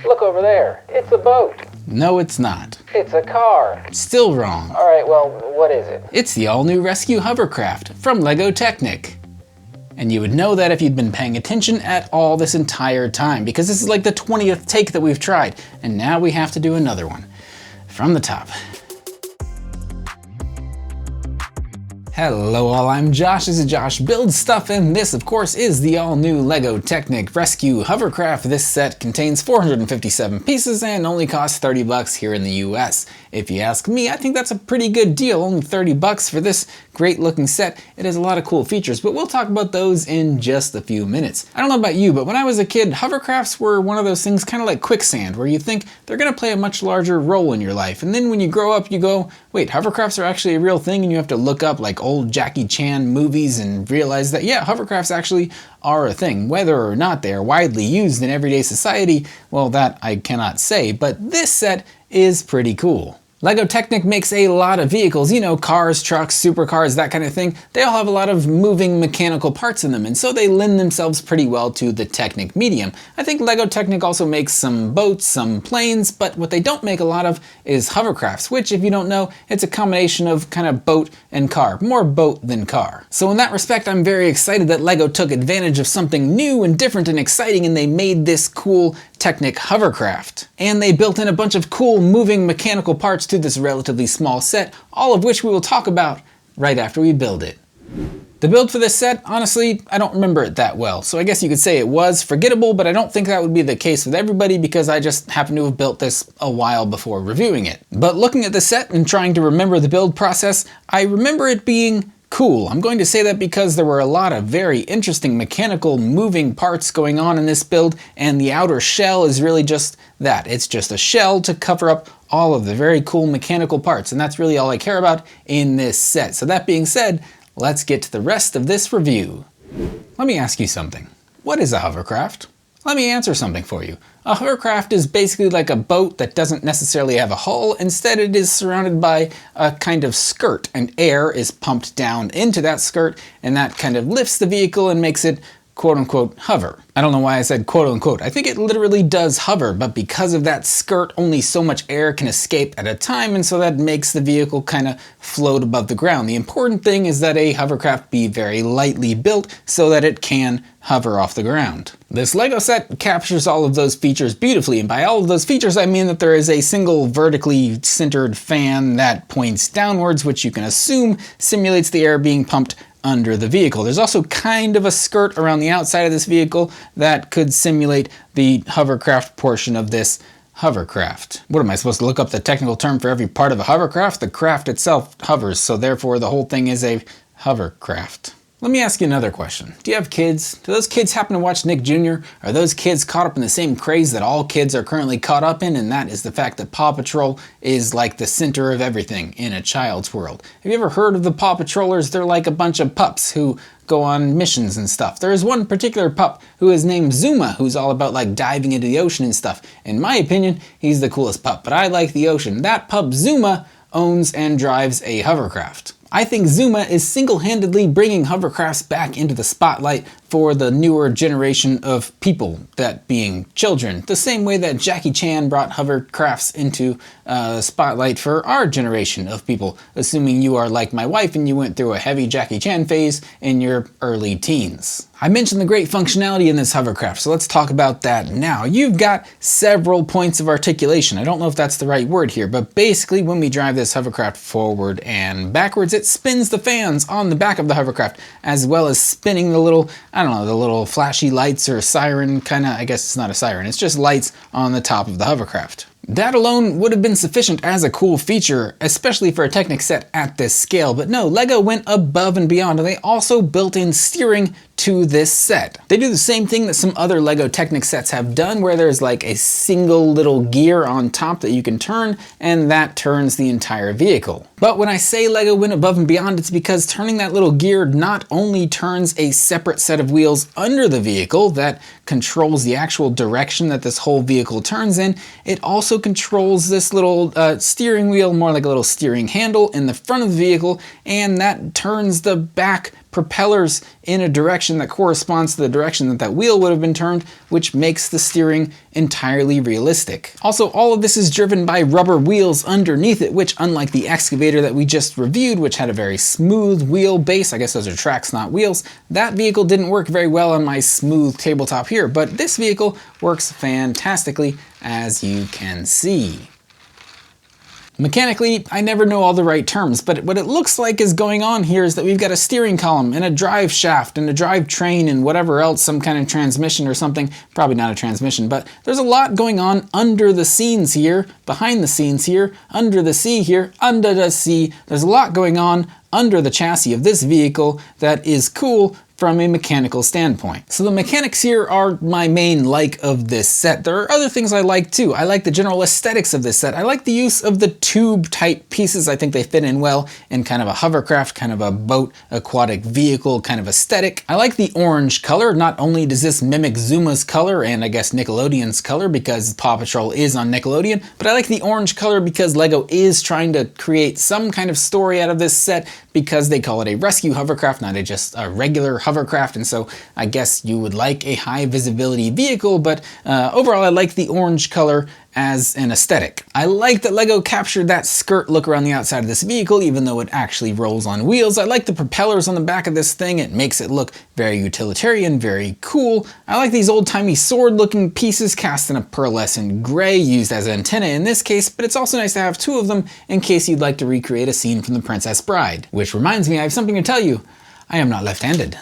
Look over there. It's a boat. No, it's not. It's a car. Still wrong. All right, well, what is it? It's the all-new Rescue Hovercraft from LEGO Technic. And you would know that if you'd been paying attention at all this entire time, because this is like the 20th take that we've tried, and now we have to do another one. From the top. Hello all, I'm Josh, this is Josh Builds Stuff, and this of course is the all-new LEGO Technic Rescue Hovercraft. This set contains 457 pieces and only costs $30 here in the US. If you ask me, I think that's a pretty good deal, only $30 for this great looking set. It has a lot of cool features, but we'll talk about those in just a few minutes. I don't know about you, but when I was a kid, hovercrafts were one of those things kind of like quicksand, where you think they're gonna play a much larger role in your life. And then when you grow up, you go, wait, hovercrafts are actually a real thing, and you have to look up like old Jackie Chan movies and realize that, yeah, hovercrafts actually are a thing. Whether or not they are widely used in everyday society, well, that I cannot say, but this set is pretty cool. LEGO Technic makes a lot of vehicles, you know, cars, trucks, supercars, that kind of thing. They all have a lot of moving mechanical parts in them, and so they lend themselves pretty well to the Technic medium. I think LEGO Technic also makes some boats, some planes, but what they don't make a lot of is hovercrafts, which, if you don't know, it's a combination of kind of boat and car. More boat than car. So in that respect, I'm very excited that LEGO took advantage of something new and different and exciting, and they made this cool Technic hovercraft. And they built in a bunch of cool moving mechanical parts to this relatively small set, all of which we will talk about right after we build it. The build for this set, honestly, I don't remember it that well, so I guess you could say it was forgettable, but I don't think that would be the case with everybody because I just happen to have built this a while before reviewing it. But looking at the set and trying to remember the build process, I remember it being cool. I'm going to say that because there were a lot of very interesting mechanical moving parts going on in this build, and the outer shell is really just that. It's just a shell to cover up all of the very cool mechanical parts, and that's really all I care about in this set. So that being said, let's get to the rest of this review. Let me ask you something. What is a hovercraft? Let me answer something for you. A hovercraft is basically like a boat that doesn't necessarily have a hull. Instead, it is surrounded by a kind of skirt, and air is pumped down into that skirt, and that kind of lifts the vehicle and makes it quote-unquote hover. I don't know why I said quote-unquote. I think it literally does hover, but because of that skirt, only so much air can escape at a time, and so that makes the vehicle kind of float above the ground. The important thing is that a hovercraft be very lightly built so that it can hover off the ground. This LEGO set captures all of those features beautifully, and by all of those features I mean that there is a single vertically centered fan that points downwards, which you can assume simulates the air being pumped under the vehicle. There's also kind of a skirt around the outside of this vehicle that could simulate the hovercraft portion of this hovercraft. What am I supposed to look up the technical term for every part of a hovercraft? The craft itself hovers, so therefore the whole thing is a hovercraft. Let me ask you another question. Do you have kids? Do those kids happen to watch Nick Jr.? Are those kids caught up in the same craze that all kids are currently caught up in? And that is the fact that Paw Patrol is like the center of everything in a child's world. Have you ever heard of the Paw Patrollers? They're like a bunch of pups who go on missions and stuff. There is one particular pup who is named Zuma, who's all about like diving into the ocean and stuff. In my opinion, he's the coolest pup, but I like the ocean. That pup Zuma owns and drives a hovercraft. I think Zuma is single-handedly bringing hovercrafts back into the spotlight for the newer generation of people, that being children, the same way that Jackie Chan brought hovercrafts into spotlight for our generation of people, assuming you are like my wife and you went through a heavy Jackie Chan phase in your early teens. I mentioned the great functionality in this hovercraft, so let's talk about that now. You've got several points of articulation. I don't know if that's the right word here, but basically when we drive this hovercraft forward and backwards, it spins the fans on the back of the hovercraft, as well as spinning the little, I don't know, the little flashy lights or siren kind of, I guess it's not a siren, it's just lights on the top of the hovercraft. That alone would have been sufficient as a cool feature, especially for a Technic set at this scale, but no, LEGO went above and beyond, and they also built in steering to this set. They do the same thing that some other LEGO Technic sets have done, where there's like a single little gear on top that you can turn, and that turns the entire vehicle. But when I say LEGO went above and beyond, it's because turning that little gear not only turns a separate set of wheels under the vehicle that controls the actual direction that this whole vehicle turns in, it also controls this little steering wheel, more like a little steering handle in the front of the vehicle, and that turns the back propellers in a direction that corresponds to the direction that that wheel would have been turned, which makes the steering entirely realistic. Also, all of this is driven by rubber wheels underneath it, which, unlike the excavator that we just reviewed, which had a very smooth wheel base, I guess those are tracks, not wheels, that vehicle didn't work very well on my smooth tabletop here, but this vehicle works fantastically, as you can see. Mechanically, I never know all the right terms, but what it looks like is going on here is that we've got a steering column and a drive shaft and a drive train and whatever else, some kind of transmission or something. Probably not a transmission, but there's a lot going on under the scenes here, behind the scenes here, under the sea here, under the sea. There's a lot going on under the chassis of this vehicle that is cool from a mechanical standpoint. So the mechanics here are my main like of this set. There are other things I like too. I like the general aesthetics of this set. I like the use of the tube type pieces. I think they fit in well in kind of a hovercraft, kind of a boat, aquatic vehicle kind of aesthetic. I like the orange color. Not only does this mimic Zuma's color and I guess Nickelodeon's color because Paw Patrol is on Nickelodeon, but I like the orange color because LEGO is trying to create some kind of story out of this set because they call it a rescue hovercraft, not just a regular hovercraft, and so I guess you would like a high visibility vehicle, but overall I like the orange color as an aesthetic. I like that LEGO captured that skirt look around the outside of this vehicle, even though it actually rolls on wheels. I like the propellers on the back of this thing. It makes it look very utilitarian, very cool. I like these old-timey sword-looking pieces cast in a pearlescent gray used as antennae in this case, but it's also nice to have two of them in case you'd like to recreate a scene from The Princess Bride. Which reminds me, I have something to tell you. I am not left-handed.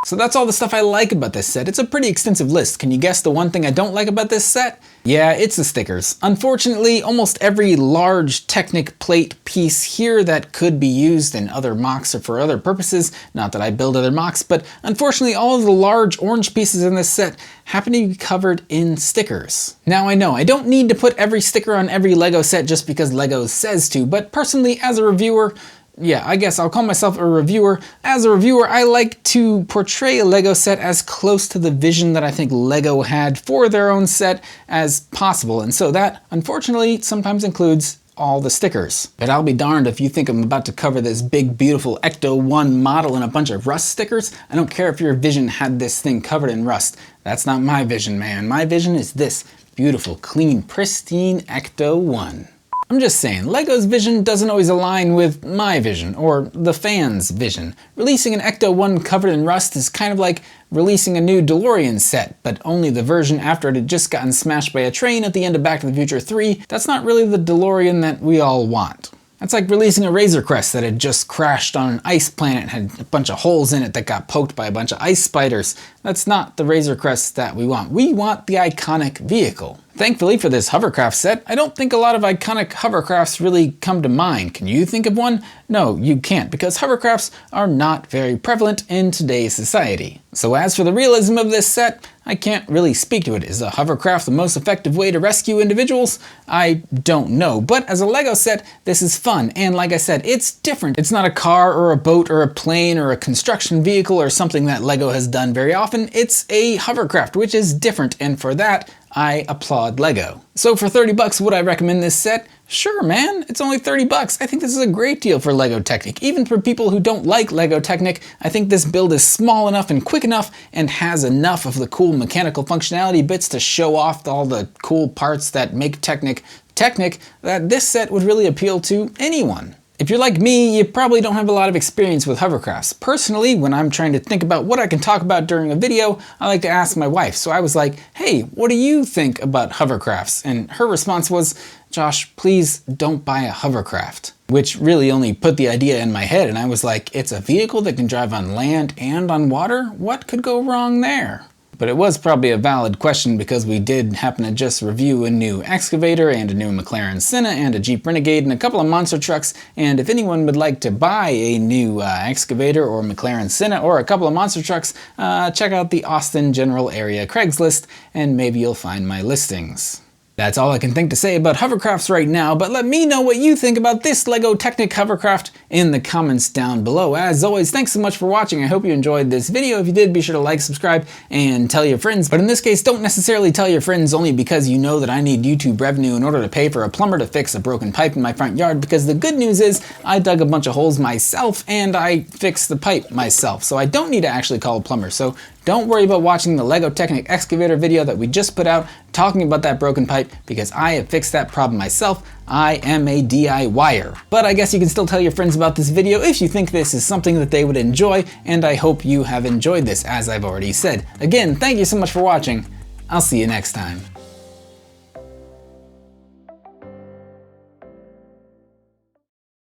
So that's all the stuff I like about this set. It's a pretty extensive list. Can you guess the one thing I don't like about this set? Yeah, it's the stickers. Unfortunately, almost every large Technic plate piece here that could be used in other MOCs or for other purposes, not that I build other MOCs, but unfortunately all of the large orange pieces in this set happen to be covered in stickers. Now I know, I don't need to put every sticker on every LEGO set just because LEGO says to, but personally as a reviewer, yeah, I guess I'll call myself a reviewer. As a reviewer, I like to portray a LEGO set as close to the vision that I think LEGO had for their own set as possible. And so that, unfortunately, sometimes includes all the stickers. But I'll be darned if you think I'm about to cover this big, beautiful Ecto-1 model in a bunch of rust stickers. I don't care if your vision had this thing covered in rust. That's not my vision, man. My vision is this beautiful, clean, pristine Ecto-1. I'm just saying, LEGO's vision doesn't always align with my vision, or the fans' vision. Releasing an Ecto-1 covered in rust is kind of like releasing a new DeLorean set, but only the version after it had just gotten smashed by a train at the end of Back to the Future 3. That's not really the DeLorean that we all want. That's like releasing a Razor Crest that had just crashed on an ice planet and had a bunch of holes in it that got poked by a bunch of ice spiders. That's not the Razor Crest that we want. We want the iconic vehicle. Thankfully for this hovercraft set, I don't think a lot of iconic hovercrafts really come to mind. Can you think of one? No, you can't, because hovercrafts are not very prevalent in today's society. So as for the realism of this set, I can't really speak to it. Is a hovercraft the most effective way to rescue individuals? I don't know, but as a LEGO set, this is fun, and like I said, it's different. It's not a car or a boat or a plane or a construction vehicle or something that LEGO has done very often. It's a hovercraft, which is different, and for that, I applaud LEGO. So for 30 bucks, would I recommend this set? Sure, man, it's only 30 bucks. I think this is a great deal for LEGO Technic. Even for people who don't like LEGO Technic, I think this build is small enough and quick enough and has enough of the cool mechanical functionality bits to show off all the cool parts that make Technic that this set would really appeal to anyone. If you're like me, you probably don't have a lot of experience with hovercrafts. Personally, when I'm trying to think about what I can talk about during a video, I like to ask my wife. So I was like, hey, what do you think about hovercrafts? And her response was, Josh, please don't buy a hovercraft. Which really only put the idea in my head, and I was like, it's a vehicle that can drive on land and on water? What could go wrong there? But it was probably a valid question because we did happen to just review a new excavator and a new McLaren Senna and a Jeep Renegade and a couple of monster trucks, and if anyone would like to buy a new excavator or McLaren Senna or a couple of monster trucks, check out the Austin general area Craigslist and maybe you'll find my listings. That's all I can think to say about hovercrafts right now, but let me know what you think about this LEGO Technic hovercraft in the comments down below. As always, thanks so much for watching. I hope you enjoyed this video. If you did, be sure to like, subscribe, and tell your friends. But in this case, don't necessarily tell your friends only because you know that I need YouTube revenue in order to pay for a plumber to fix a broken pipe in my front yard, because the good news is I dug a bunch of holes myself and I fixed the pipe myself. So I don't need to actually call a plumber. So don't worry about watching the LEGO Technic excavator video that we just put out talking about that broken pipe, because I have fixed that problem myself. I am a DIYer. But I guess you can still tell your friends about this video if you think this is something that they would enjoy, and I hope you have enjoyed this, as I've already said. Again, thank you so much for watching. I'll see you next time.